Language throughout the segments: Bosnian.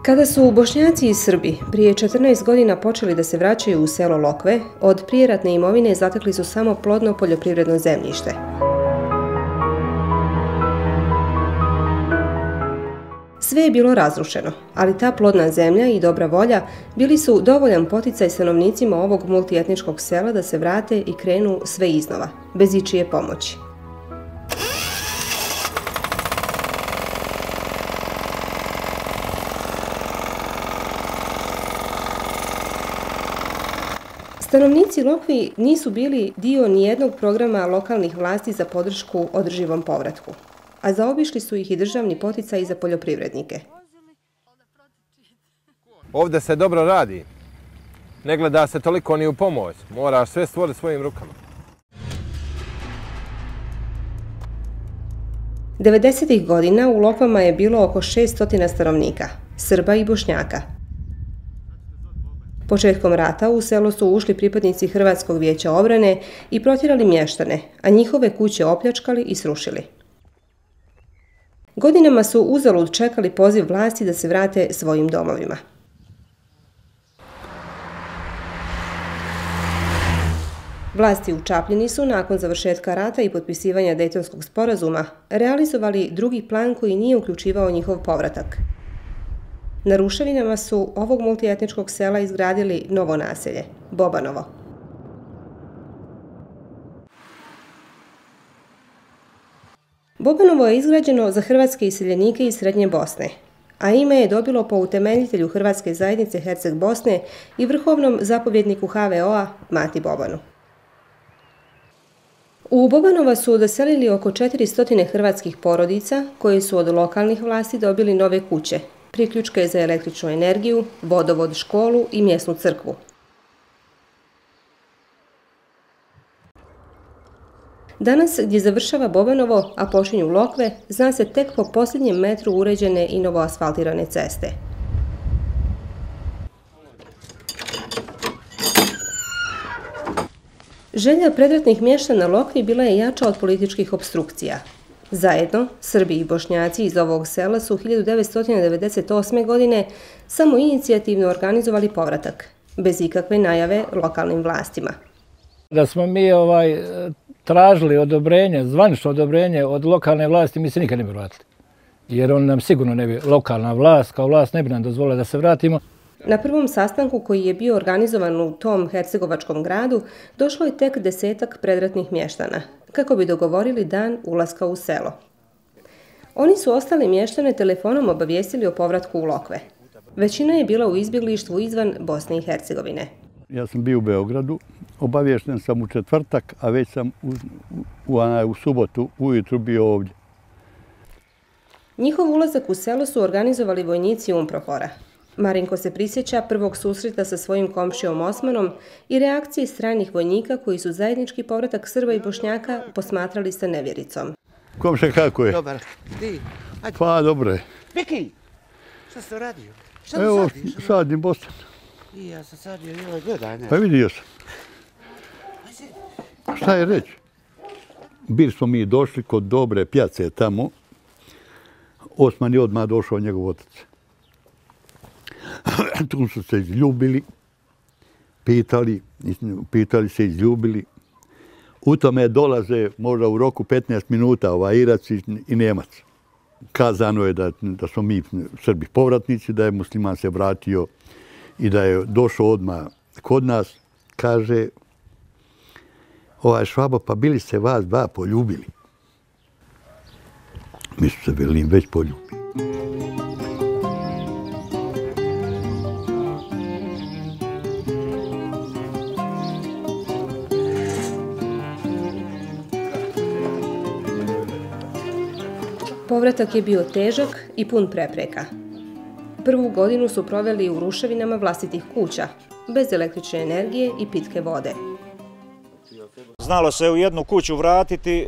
Kada su Bošnjaci i Srbi prije 14 godina počeli da se vraćaju u selo Lokve, od prijeratne imovine zatekli su samo plodno poljoprivredno zemljište. Sve je bilo razrušeno, ali ta plodna zemlja i dobra volja bili su dovoljan poticaj stanovnicima ovog multietničkog sela da se vrate i krenu sve iznova, bez ičije pomoći. Stanovnici Lokvi nisu bili dio nijednog programa lokalnih vlasti za podršku održivom povratku, a zaobišli su ih i državni poticaji za poljoprivrednike. Ovdje se dobro radi. Ne gleda se toliko ni u pomoć. Moraš sve stvoriti svojim rukama. 90. godina u Lokvama je bilo oko 600 stanovnika, Srba i Bošnjaka. Početkom rata u selo su ušli pripadnici Hrvatskog vijeća obrane i protjerali mještane, a njihove kuće opljačkali i srušili. Godinama su uzalud čekali poziv vlasti da se vrate svojim domovima. Vlasti u Čapljini su, nakon završetka rata i potpisivanja Dejtonskog sporazuma, realizovali drugi plan koji nije uključivao njihov povratak. Na ruševinama su ovog multietničkog sela izgradili novo naselje, Bobanovo. Bobanovo je izgrađeno za hrvatske iseljenike iz Srednje Bosne, a ime je dobilo po utemeljitelju Hrvatske zajednice Herceg Bosne i vrhovnom zapovjedniku HVO-a Mati Bobanu. U Bobanova su doselili oko 400 hrvatskih porodica koji su od lokalnih vlasti dobili nove kuće, priključke za električnu energiju, vodovod, školu i mjesnu crkvu. Danas, gdje završava Bobanovo, a počinju Lokve, zna se tek po posljednjem metru uređene i novo asfaltirane ceste. Želja predratnih mještana Lokvi bila je jača od političkih opstrukcija. Zajedno, Srbi i Bošnjaci iz ovog sela su 1998. godine samoinicijativno organizovali povratak, bez ikakve najave lokalnim vlastima. Da smo mi tražili odobrenje, zvanično odobrenje od lokalne vlasti, mi se nikad ne bi vratili. Jer on nam sigurno ne bi, lokalna vlast, kao vlast ne bi nam dozvolila da se vratimo. Na prvom sastanku koji je bio organizovan u tom hercegovačkom gradu, došlo je tek 10-ak predratnih mještana, kako bi dogovorili dan ulaska u selo. Oni su ostale mještane telefonom obavijestili o povratku u Lokve. Većina je bila u izbjeglištvu izvan Bosne i Hercegovine. Ja sam bio u Beogradu, obaviješten sam u četvrtak, a već sam u subotu ujutru bio ovdje. Njihov ulazak u selo su organizovali vojnici UNPROFOR-a. Marinko se prisjeća prvog susreta sa svojim komšijom Osmanom i reakcije stranih vojnika koji su zajednički povratak Srba i Bošnjaka posmatrali sa nevjericom. Komšija, kako je? Dobar. Ti? Pa, dobro je. Viki! Šta si to radio? Šta Evo, sadiš? sadim Bostan. I ja sam sadio, gledaj, ne. Pa vidio sam. Šta je reći? Bili smo mi došli kod dobre pjace tamo. Osman je odmah došao njegov otac. Tu su se izljubili, pitali se, izljubili. U tome dolaze možda u roku 15 minuta Irac i Njemac. Kazano je da smo mi Srbi povratnici, da je musliman se vratio i da je došao odmah kod nas. Kaže, Švabo, pa bili se vas dva poljubili. Mi su se velim već poljubili. Povratak je bio težak i pun prepreka. Prvu godinu su proveli u ruševinama vlastitih kuća, bez električne energije i pitke vode. Znalo se u jednu kuću vratiti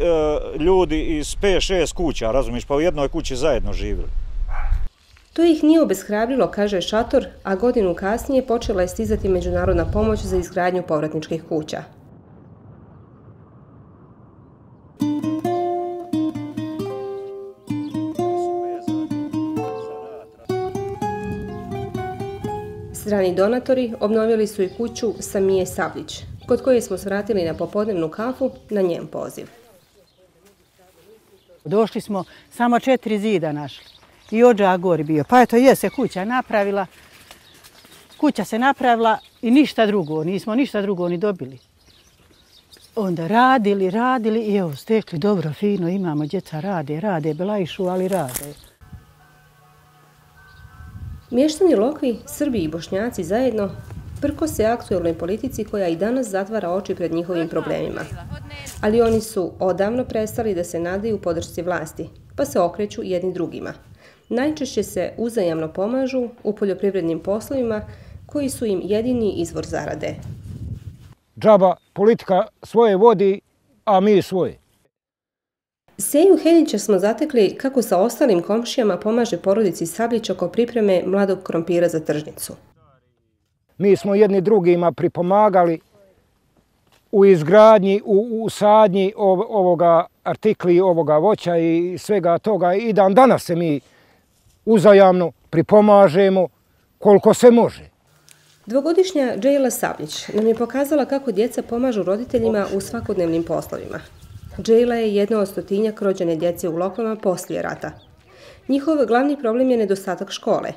ljudi iz 5-6 kuća, razumiješ, pa u jednoj kući zajedno živjeli. To ih nije obeshrabrilo, kaže Šator, a godinu kasnije počela je stizati međunarodna pomoć za izgradnju povratničkih kuća. Strani donatori obnovili su i kuću Samije Sablić, kod koje smo svratili na popodnevnu kafu na njen poziv. Došli smo, samo 4 zida našli i odža gori bio. Pa eto je se kuća napravila. Kuća se napravila i ništa drugo, nismo ništa drugo ni dobili. Onda radili i evo stekli dobro, fino, imamo, djeca rade, belajšu, ali rade. Mještani Lokvi, Srbi i Bošnjaci zajedno, prkose aktuelnoj politici koja i danas zatvara oči pred njihovim problemima. Ali oni su odavno prestali da se nadaju podršci vlasti, pa se okreću jedni drugima. Najčešće se uzajamno pomažu u poljoprivrednim poslovima koji su im jedini izvor zarade. Džaba politika svoje vodi, a mi svoje. Seju Henića smo zatekli kako sa ostalim komšijama pomaže porodici Sablić oko pripreme mladog krompira za tržnicu. Mi smo jedni drugima pripomagali u izgradnji, u sadnji ovoga artikli, ovoga voća i svega toga. I dan danas se mi uzajamno pripomažemo koliko se može. Dvogodišnja Džejla Sablić nam je pokazala kako djeca pomažu roditeljima u svakodnevnim poslovima. Džejla je jedna od 100-tinjak rođene djece u Lokvama poslije rata. Njihov glavni problem je nedostatak škole.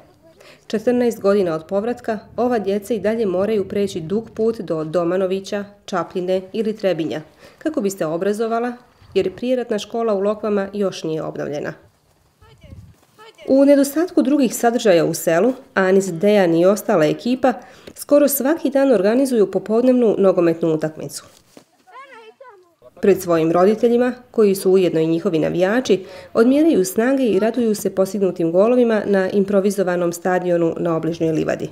14 godina od povratka, ova djeca i dalje moraju preći dug put do Domanovića, Čapljine ili Trebinja, kako bi se obrazovala, jer prijeratna škola u Lokvama još nije obnovljena. U nedostatku drugih sadržaja u selu, Anis, Dejan i ostala ekipa skoro svaki dan organizuju popodnevnu nogometnu utakmicu. Pred svojim roditeljima, koji su ujedno i njihovi navijači, odmjeraju snage i raduju se postignutim golovima na improvizovanom stadionu na obližnjoj livadi.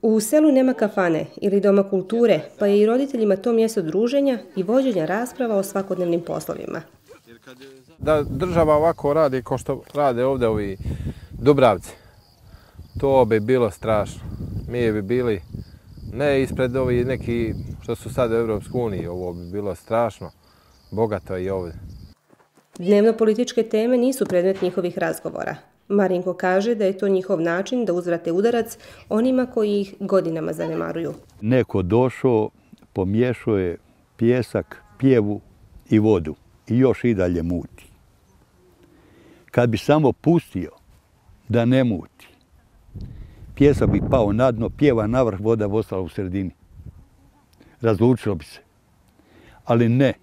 U selu nema kafane ili doma kulture, pa je i roditeljima to mjesto druženja i vođenja rasprava o svakodnevnim poslovima. Da država ovako radi kao što rade ovdje ovi Dubravci, to bi bilo strašno. Mi bi bili ne ispred ovi neki što su sad u Europskoj uniji, ovo bi bilo strašno bogato i ovdje. Dnevno političke teme nisu predmet njihovih razgovora. Marinko kaže da je to njihov način da uzvrate udarac onima koji ih godinama zanemaruju. Neko došao, pomiješao je pijesak, pjevu i vodu i još i dalje muti. Kad bi samo pustio da ne muti, pijesak bi pao na dno, pjeva navrh, voda bi ostala u sredini. Razlučilo bi se. Ali ne,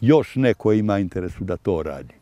još neko ima interesu da to radi.